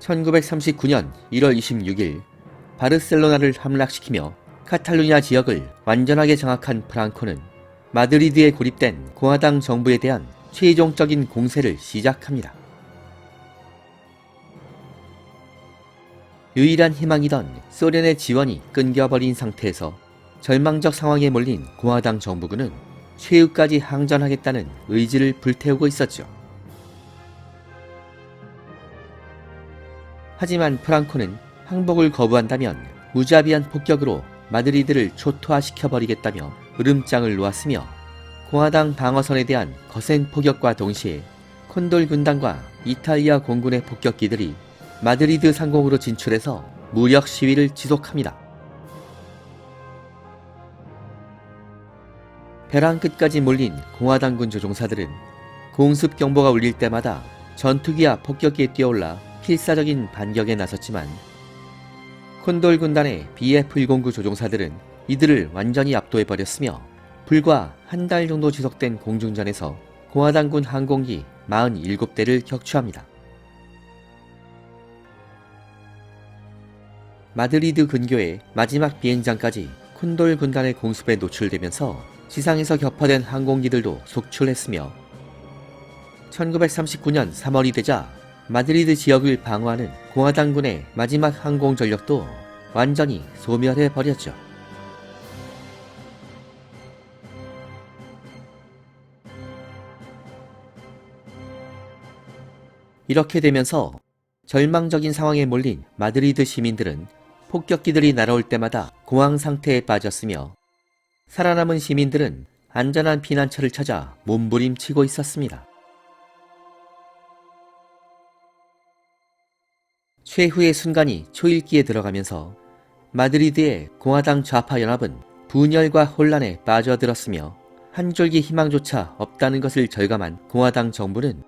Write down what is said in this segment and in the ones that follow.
1939년 1월 26일 바르셀로나를 함락시키며 카탈루냐 지역을 완전하게 장악한 프랑코는 마드리드에 고립된 공화당 정부에 대한 최종적인 공세를 시작합니다. 유일한 희망이던 소련의 지원이 끊겨버린 상태에서 절망적 상황에 몰린 공화당 정부군은 최후까지 항전하겠다는 의지를 불태우고 있었죠. 하지만 프랑코는 항복을 거부한다면 무자비한 폭격으로 마드리드를 초토화시켜버리겠다며 으름장을 놓았으며 공화당 방어선에 대한 거센 포격과 동시에 콘돌 군단과 이탈리아 공군의 폭격기들이 마드리드 상공으로 진출해서 무력 시위를 지속합니다. 벼랑 끝까지 몰린 공화당군 조종사들은 공습 경보가 울릴 때마다 전투기와 폭격기에 뛰어올라 필사적인 반격에 나섰지만 콘돌 군단의 BF-109 조종사들은 이들을 완전히 압도해버렸으며 불과 한 달 정도 지속된 공중전에서 공화당군 항공기 47대를 격추합니다. 마드리드 근교의 마지막 비행장까지 콘돌 군단의 공습에 노출되면서 지상에서 격파된 항공기들도 속출했으며 1939년 3월이 되자 마드리드 지역을 방어하는 공화당군의 마지막 항공 전력도 완전히 소멸해버렸죠. 이렇게 되면서 절망적인 상황에 몰린 마드리드 시민들은 폭격기들이 날아올 때마다 공황 상태에 빠졌으며 살아남은 시민들은 안전한 피난처를 찾아 몸부림치고 있었습니다. 최후의 순간이 초읽기에 들어가면서 마드리드의 공화당 좌파 연합은 분열과 혼란에 빠져들었으며 한 줄기 희망조차 없다는 것을 절감한 공화당 정부는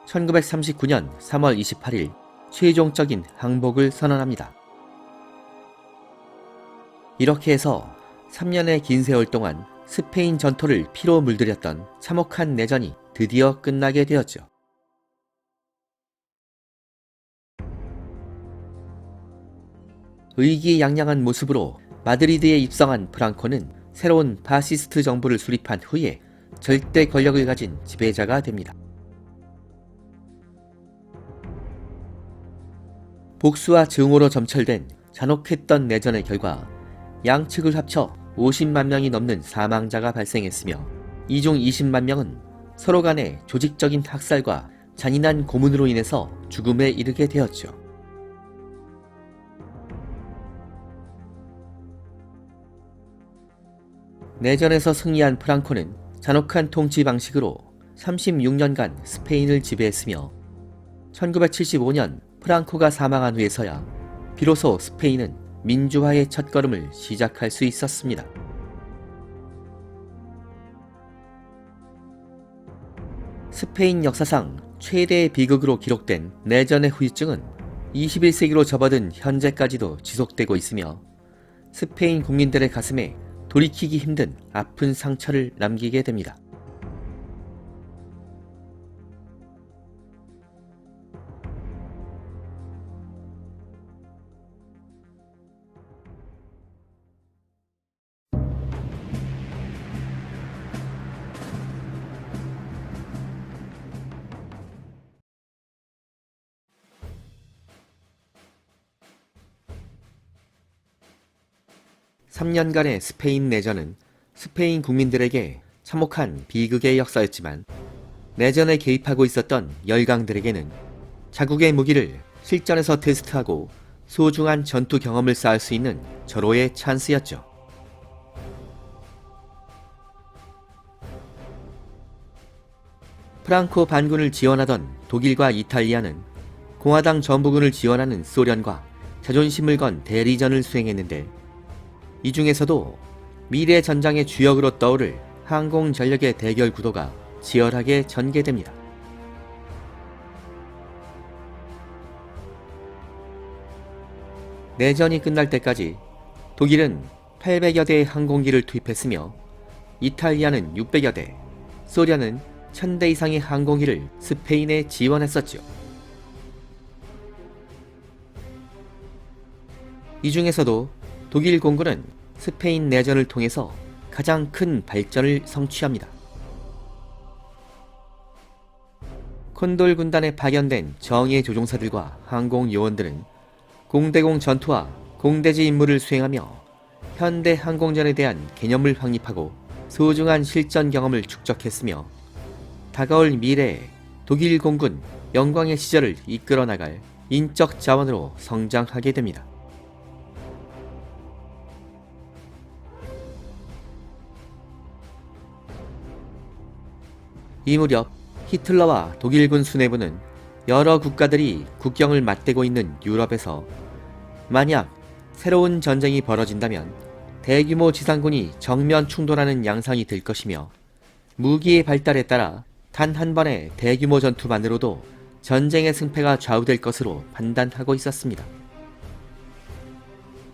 1939년 3월 28일 최종적인 항복을 선언합니다. 이렇게 해서 3년의 긴 세월 동안 스페인 전토를 피로 물들였던 참혹한 내전이 드디어 끝나게 되었죠. 의기양양한 모습으로 마드리드에 입성한 프랑코는 새로운 파시스트 정부를 수립한 후에 절대 권력을 가진 지배자가 됩니다. 복수와 증오로 점철된 잔혹했던 내전의 결과 양측을 합쳐 50만 명이 넘는 사망자가 발생했으며 이 중 20만 명은 서로 간의 조직적인 학살과 잔인한 고문으로 인해서 죽음에 이르게 되었죠. 내전에서 승리한 프랑코는 잔혹한 통치 방식으로 36년간 스페인을 지배했으며 1975년 프랑코가 사망한 후에서야 비로소 스페인은 민주화의 첫걸음을 시작할 수 있었습니다. 스페인 역사상 최대의 비극으로 기록된 내전의 후유증은 21세기로 접어든 현재까지도 지속되고 있으며 스페인 국민들의 가슴에 돌이키기 힘든 아픈 상처를 남기게 됩니다. (3년간의) 스페인 내전은 스페인 국민들에게 참혹한 비극의 역사였지만 내전에 개입하고 있었던 열강들에게는 자국의 무기를 실전에서 테스트하고 소중한 전투 경험을 쌓을 수 있는 절호의 찬스였죠. 프랑코 반군을 지원하던 독일과 이탈리아는 공화당 전부군을 지원하는 소련과 자존심을 건 대리전을 수행했는데 이 중에서도 미래 전장의 주역으로 떠오를 항공 전력의 대결 구도가 치열하게 전개됩니다. 내전이 끝날 때까지 독일은 800여 대의 항공기를 투입했으며 이탈리아는 600여 대, 소련은 1000대 이상의 항공기를 스페인에 지원했었죠. 이 중에서도 독일 공군은 스페인 내전을 통해서 가장 큰 발전을 성취합니다. 콘돌 군단에 파견된 정예 조종사들과 항공 요원들은 공대공 전투와 공대지 임무를 수행하며 현대 항공전에 대한 개념을 확립하고 소중한 실전 경험을 축적했으며 다가올 미래에 독일 공군 영광의 시절을 이끌어 나갈 인적 자원으로 성장하게 됩니다. 이 무렵 히틀러와 독일군 수뇌부는 여러 국가들이 국경을 맞대고 있는 유럽에서 만약 새로운 전쟁이 벌어진다면 대규모 지상군이 정면 충돌하는 양상이 될 것이며 무기의 발달에 따라 단 한 번의 대규모 전투만으로도 전쟁의 승패가 좌우될 것으로 판단하고 있었습니다.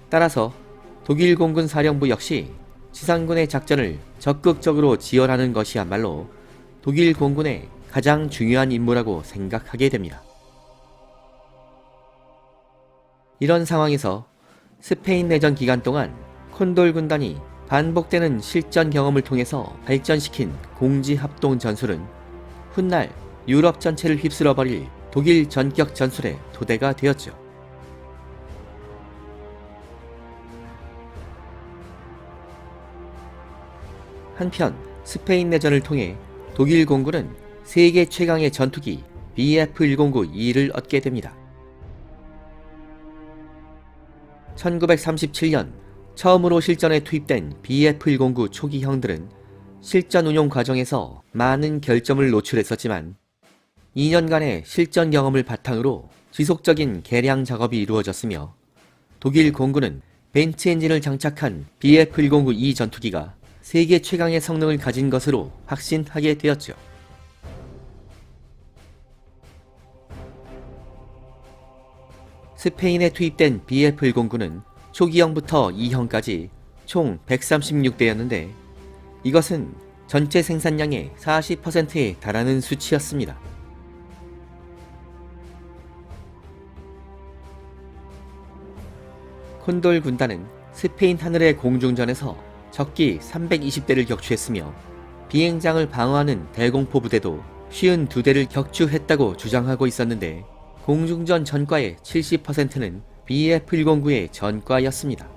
따라서 독일 공군 사령부 역시 지상군의 작전을 적극적으로 지원하는 것이야말로 독일 공군의 가장 중요한 임무라고 생각하게 됩니다. 이런 상황에서 스페인 내전 기간 동안 콘돌 군단이 반복되는 실전 경험을 통해서 발전시킨 공지 합동 전술은 훗날 유럽 전체를 휩쓸어버릴 독일 전격 전술의 토대가 되었죠. 한편 스페인 내전을 통해 독일 공군은 세계 최강의 전투기 BF-109E를 얻게 됩니다. 1937년 처음으로 실전에 투입된 BF-109 초기형들은 실전 운용 과정에서 많은 결점을 노출했었지만 2년간의 실전 경험을 바탕으로 지속적인 개량 작업이 이루어졌으며 독일 공군은 벤츠 엔진을 장착한 BF-109E 전투기가 세계 최강의 성능을 가진 것으로 확신하게 되었죠. 스페인에 투입된 BF-109는 초기형부터 2형까지 총 136대였는데 이것은 전체 생산량의 40%에 달하는 수치였습니다. 콘돌 군단은 스페인 하늘의 공중전에서 적기 320대를 격추했으며 비행장을 방어하는 대공포 부대도 52대를 격추했다고 주장하고 있었는데 공중전 전과의 70%는 BF-109의 전과였습니다.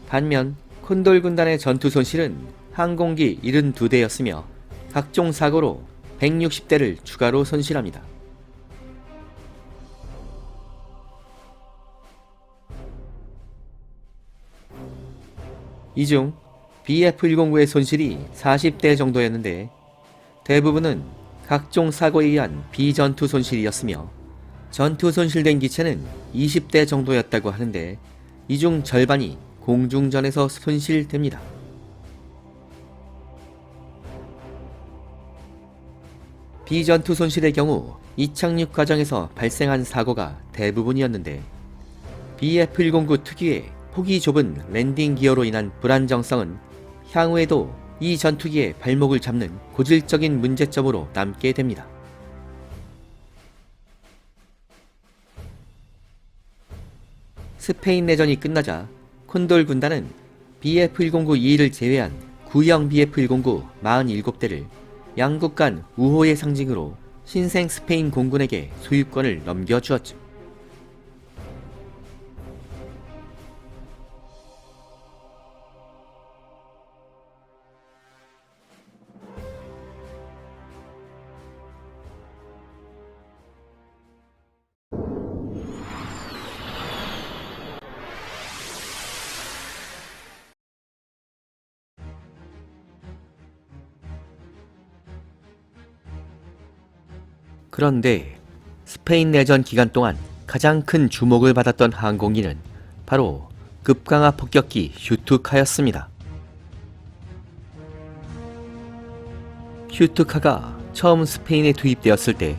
반면 콘돌 군단의 전투 손실은 항공기 72대였으며 각종 사고로 160대를 추가로 손실합니다. 이 중 BF-109의 손실이 40대 정도였는데 대부분은 각종 사고에 의한 비전투 손실이었으며 전투 손실된 기체는 20대 정도였다고 하는데 이 중 절반이 공중전에서 손실됩니다. 비전투 손실의 경우 이착륙 과정에서 발생한 사고가 대부분이었는데 BF-109 특유의 폭이 좁은 랜딩 기어로 인한 불안정성은 향후에도 이 전투기의 발목을 잡는 고질적인 문제점으로 남게 됩니다. 스페인 내전이 끝나자 콘돌 군단은 BF-109E를 제외한 구형 BF-109 47대를 양국 간 우호의 상징으로 신생 스페인 공군에게 소유권을 넘겨주었죠. 그런데 스페인 내전 기간 동안 가장 큰 주목을 받았던 항공기는 바로 급강하 폭격기 슈투카였습니다. 슈투카가 처음 스페인에 투입되었을 때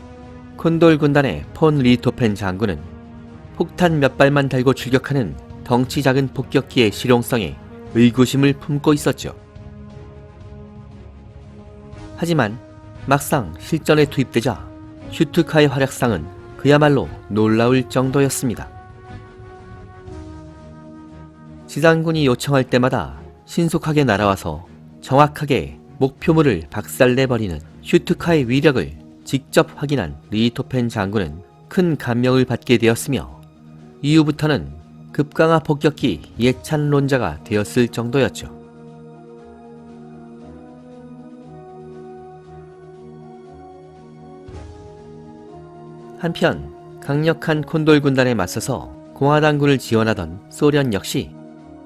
콘돌 군단의 폰 리토펜 장군은 폭탄 몇 발만 달고 출격하는 덩치 작은 폭격기의 실용성에 의구심을 품고 있었죠. 하지만 막상 실전에 투입되자 슈투카의 활약상은 그야말로 놀라울 정도였습니다. 지상군이 요청할 때마다 신속하게 날아와서 정확하게 목표물을 박살내버리는 슈투카의 위력을 직접 확인한 리히토펜 장군은 큰 감명을 받게 되었으며 이후부터는 급강하 폭격기 예찬론자가 되었을 정도였죠. 한편 강력한 콘돌 군단에 맞서서 공화당군을 지원하던 소련 역시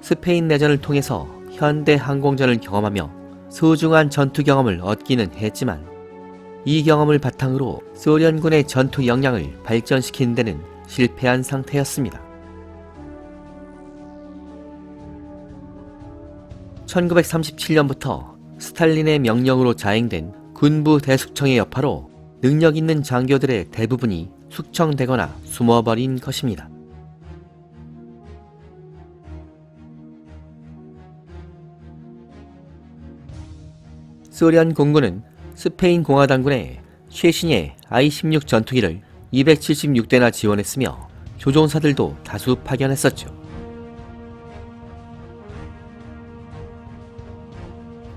스페인 내전을 통해서 현대 항공전을 경험하며 소중한 전투 경험을 얻기는 했지만 이 경험을 바탕으로 소련군의 전투 역량을 발전시키는 데는 실패한 상태였습니다. 1937년부터 스탈린의 명령으로 자행된 군부 대숙청의 여파로 능력 있는 장교들의 대부분이 숙청되거나 숨어버린 것입니다. 소련 공군은 스페인 공화당군에 최신의 I-16 전투기를 276대나 지원했으며 조종사들도 다수 파견했었죠.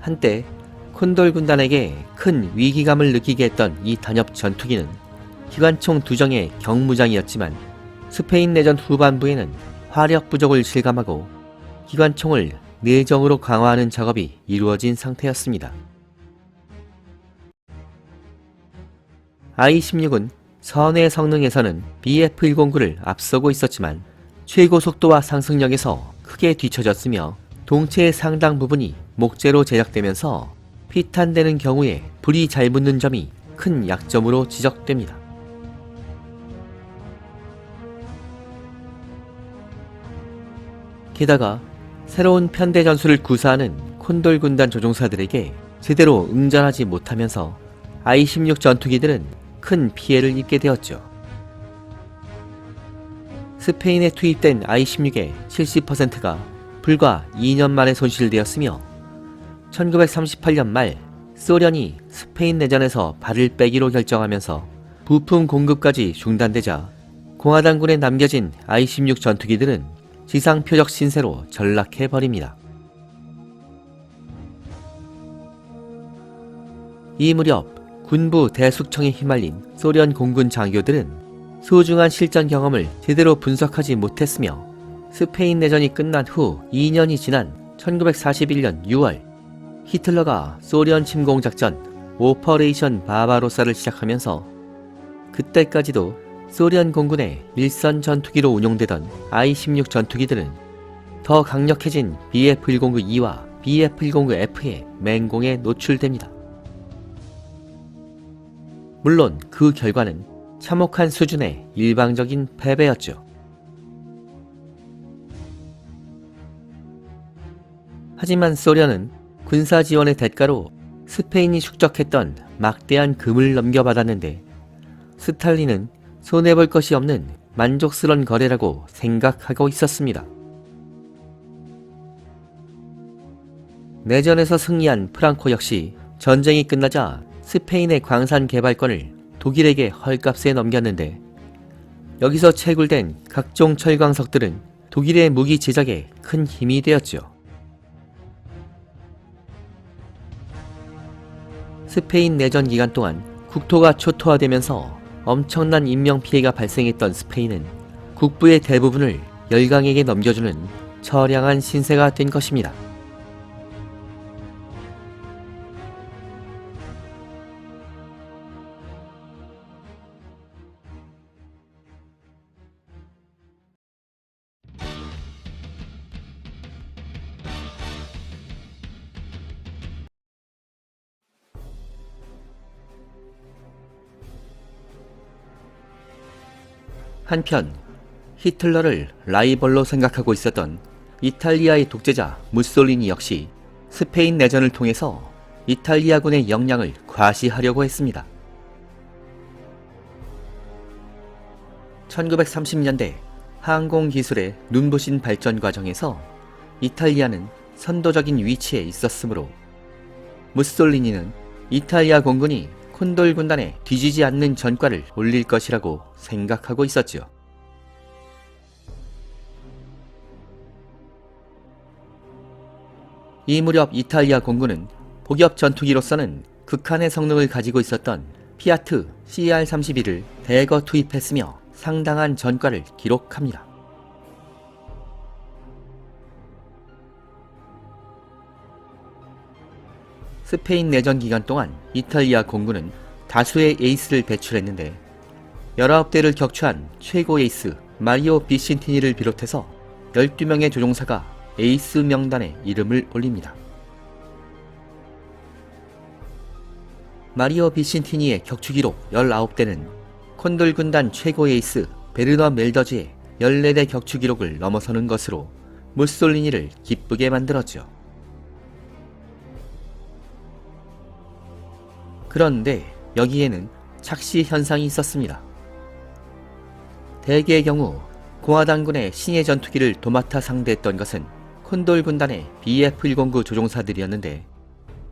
한때 콘돌 군단에게 큰 위기감을 느끼게 했던 이 단협 전투기는 기관총 2정의 경무장이었지만 스페인 내전 후반부에는 화력 부족을 실감하고 기관총을 4정으로 강화하는 작업이 이루어진 상태였습니다. I-16은 선의 성능에서는 BF-109를 앞서고 있었지만 최고 속도와 상승력에서 크게 뒤처졌으며 동체의 상당 부분이 목재로 제작되면서 피탄되는 경우에 불이 잘 붙는 점이 큰 약점으로 지적됩니다. 게다가 새로운 편대 전술을 구사하는 콘돌 군단 조종사들에게 제대로 응전하지 못하면서 I-16 전투기들은 큰 피해를 입게 되었죠. 스페인에 투입된 I-16의 70%가 불과 2년 만에 손실되었으며 1938년 말 소련이 스페인 내전에서 발을 빼기로 결정하면서 부품 공급까지 중단되자 공화당군에 남겨진 I-16 전투기들은 지상 표적 신세로 전락해버립니다. 이 무렵 군부 대숙청에 휘말린 소련 공군 장교들은 소중한 실전 경험을 제대로 분석하지 못했으며 스페인 내전이 끝난 후 2년이 지난 1941년 6월 히틀러가 소련 침공작전 오퍼레이션 바바로사를 시작하면서 그때까지도 소련 공군의 일선 전투기로 운용되던 I-16 전투기들은 더 강력해진 BF-109E와 BF-109F의 맹공에 노출됩니다. 물론 그 결과는 참혹한 수준의 일방적인 패배였죠. 하지만 소련은 군사 지원의 대가로 스페인이 축적했던 막대한 금을 넘겨받았는데 스탈린은 손해볼 것이 없는 만족스러운 거래라고 생각하고 있었습니다. 내전에서 승리한 프랑코 역시 전쟁이 끝나자 스페인의 광산 개발권을 독일에게 헐값에 넘겼는데 여기서 채굴된 각종 철광석들은 독일의 무기 제작에 큰 힘이 되었죠. 스페인 내전 기간 동안 국토가 초토화되면서 엄청난 인명피해가 발생했던 스페인은 국부의 대부분을 열강에게 넘겨주는 처량한 신세가 된 것입니다. 한편 히틀러를 라이벌로 생각하고 있었던 이탈리아의 독재자 무솔리니 역시 스페인 내전을 통해서 이탈리아군의 역량을 과시하려고 했습니다. 1930년대 항공기술의 눈부신 발전 과정에서 이탈리아는 선도적인 위치에 있었으므로 무솔리니는 이탈리아 공군이 콘돌 군단에 뒤지지 않는 전과를 올릴 것이라고 생각하고 있었죠. 이 무렵 이탈리아 공군은 복엽 전투기로서는 극한의 성능을 가지고 있었던 피아트 CR-32를 대거 투입했으며 상당한 전과를 기록합니다. 스페인 내전 기간 동안 이탈리아 공군은 다수의 에이스를 배출했는데 19대를 격추한 최고 에이스 마리오 비신티니를 비롯해서 12명의 조종사가 에이스 명단에 이름을 올립니다. 마리오 비신티니의 격추 기록 19대는 콘돌 군단 최고 에이스 베르너 멜더즈의 14대 격추 기록을 넘어서는 것으로 무솔리니를 기쁘게 만들었죠. 그런데 여기에는 착시 현상이 있었습니다. 대개의 경우 공화당군의 신예 전투기를 도맡아 상대했던 것은 콘돌 군단의 BF-109 조종사들이었는데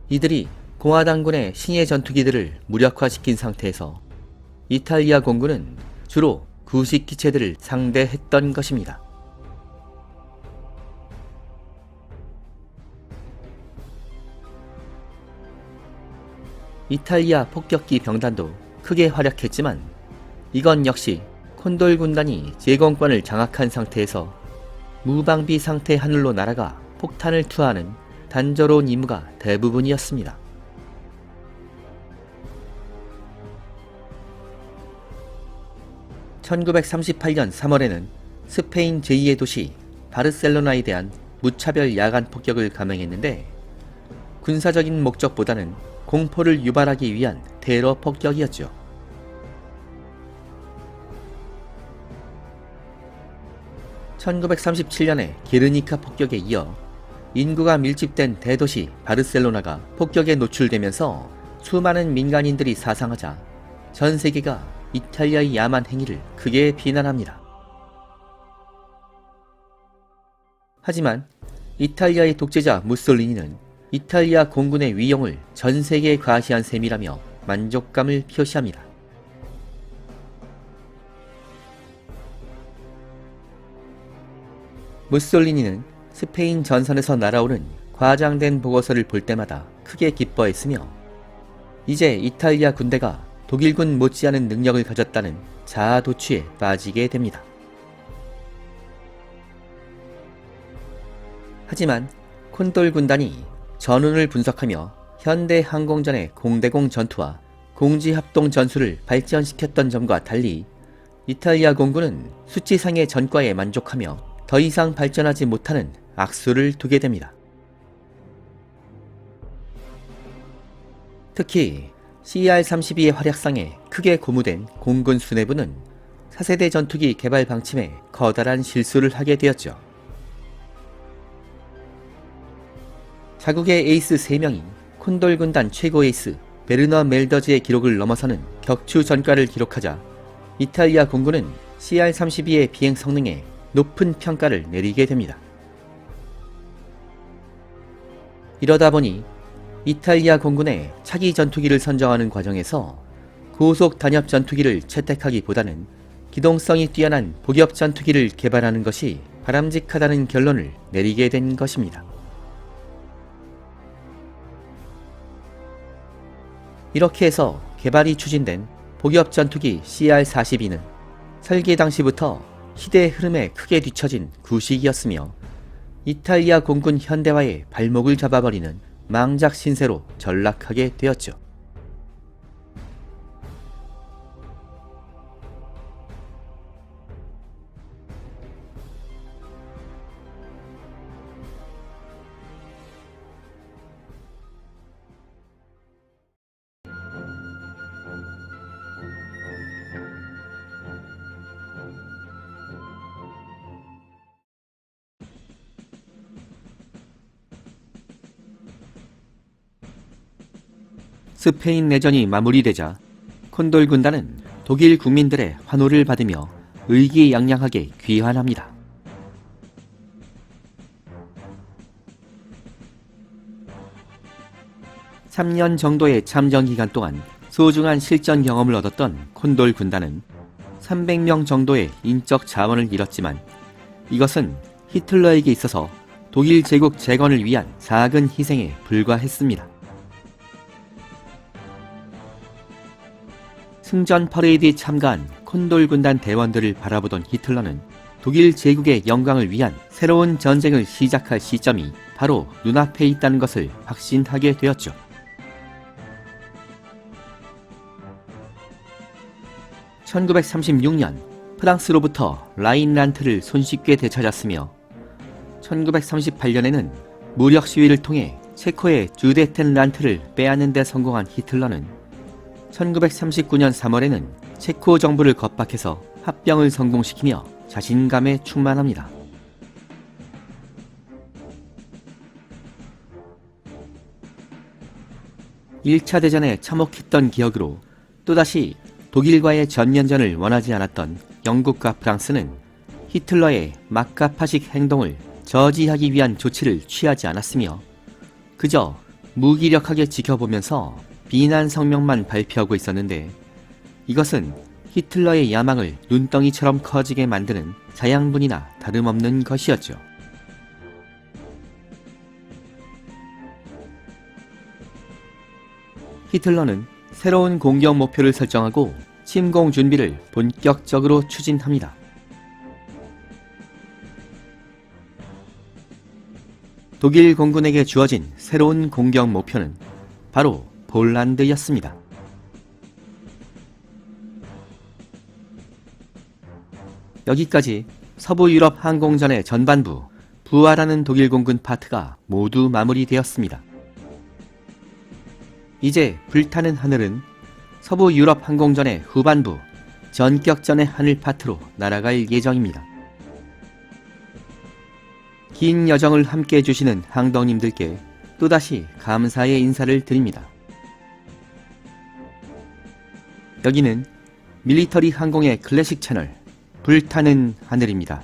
이들이 공화당군의 신예 전투기들을 무력화시킨 상태에서 이탈리아 공군은 주로 구식 기체들을 상대했던 것입니다. 이탈리아 폭격기 병단도 크게 활약했지만 이건 역시 콘돌 군단이 제공권을 장악한 상태에서 무방비 상태 하늘로 날아가 폭탄을 투하하는 단조로운 임무가 대부분이었습니다. (1938년 3월에는) 스페인 제2의 도시 바르셀로나에 대한 무차별 야간 폭격을 감행했는데 군사적인 목적보다는 공포를 유발하기 위한 테러 폭격이었죠. (1937년에) 게르니카 폭격에 이어 인구가 밀집된 대도시 바르셀로나가 폭격에 노출되면서 수많은 민간인들이 사상하자 전 세계가 이탈리아의 야만 행위를 크게 비난합니다. 하지만 이탈리아의 독재자 무솔리니는 이탈리아 공군의 위용을 전 세계에 과시한 셈이라며 만족감을 표시합니다. 무솔리니는 스페인 전선에서 날아오는 과장된 보고서를 볼 때마다 크게 기뻐했으며 이제 이탈리아 군대가 독일군 못지않은 능력을 가졌다는 자아도취에 빠지게 됩니다. 하지만 콘돌 군단이 전운을 분석하며 현대 항공전의 공대공 전투와 공지합동 전술을 발전시켰던 점과 달리 이탈리아 공군은 수치상의 전과에 만족하며 더 이상 발전하지 못하는 악수를 두게 됩니다. 특히 CR-32의 활약상에 크게 고무된 공군 수뇌부는 4세대 전투기 개발 방침에 커다란 실수를 하게 되었죠. 자국의 에이스 3명이 콘돌 군단 최고 에이스 베르너 멜더즈의 기록을 넘어서는 격추 전과를 기록하자 이탈리아 공군은 CR-32의 비행 성능에 높은 평가를 내리게 됩니다. 이러다 보니 이탈리아 공군의 차기 전투기를 선정하는 과정에서 고속 단엽 전투기를 채택하기보다는 기동성이 뛰어난 복엽 전투기를 개발하는 것이 바람직하다는 결론을 내리게 된 것입니다. 이렇게 해서 개발이 추진된 복엽 전투기 CR-42는 설계 당시부터 시대의 흐름에 크게 뒤처진 구식이었으며 이탈리아 공군 현대화의 발목을 잡아버리는 망작 신세로 전락하게 되었죠. 스페인 내전이 마무리되자 콘돌 군단은 독일 국민들의 환호를 받으며 의기양양하게 귀환합니다. (3년) 정도의 참전 기간 동안 소중한 실전 경험을 얻었던 콘돌 군단은 300명 정도의 인적 자원을 잃었지만 이것은 히틀러에게 있어서 독일 제국 재건을 위한 작은 희생에 불과했습니다. 승전 퍼레이드에 참가한 콘돌 군단 대원들을 바라보던 히틀러는 독일 제국의 영광을 위한 새로운 전쟁을 시작할 시점이 바로 눈앞에 있다는 것을 확신하게 되었죠. (1936년) 프랑스로부터 라인란트를 손쉽게 되찾았으며 1938년에는 무력 시위를 통해 체코의 주데텐란트를 빼앗는 데 성공한 히틀러는 1939년 3월에는 체코 정부를 겁박해서 합병을 성공시키며 자신감에 충만합니다. (1차) 대전에 참혹했던 기억으로 또다시 독일과의 전면전을 원하지 않았던 영국과 프랑스는 히틀러의 막가파식 행동을 저지하기 위한 조치를 취하지 않았으며 그저 무기력하게 지켜보면서 비난 성명만 발표하고 있었는데 이것은 히틀러의 야망을 눈덩이처럼 커지게 만드는 자양분이나 다름없는 것이었죠. 히틀러는 새로운 공격 목표를 설정하고 침공 준비를 본격적으로 추진합니다. 독일 공군에게 주어진 새로운 공격 목표는 바로 폴란드였습니다. 여기까지 서부 유럽 항공전의 전반부, 부활하는 독일 공군 파트가 모두 마무리되었습니다. 이제 불타는 하늘은 서부 유럽 항공전의 후반부, 전격전의 하늘 파트로 날아갈 예정입니다. 긴 여정을 함께 해주시는 항덕님들께 또다시 감사의 인사를 드립니다. 여기는 밀리터리 항공의 클래식 채널 불타는 하늘입니다.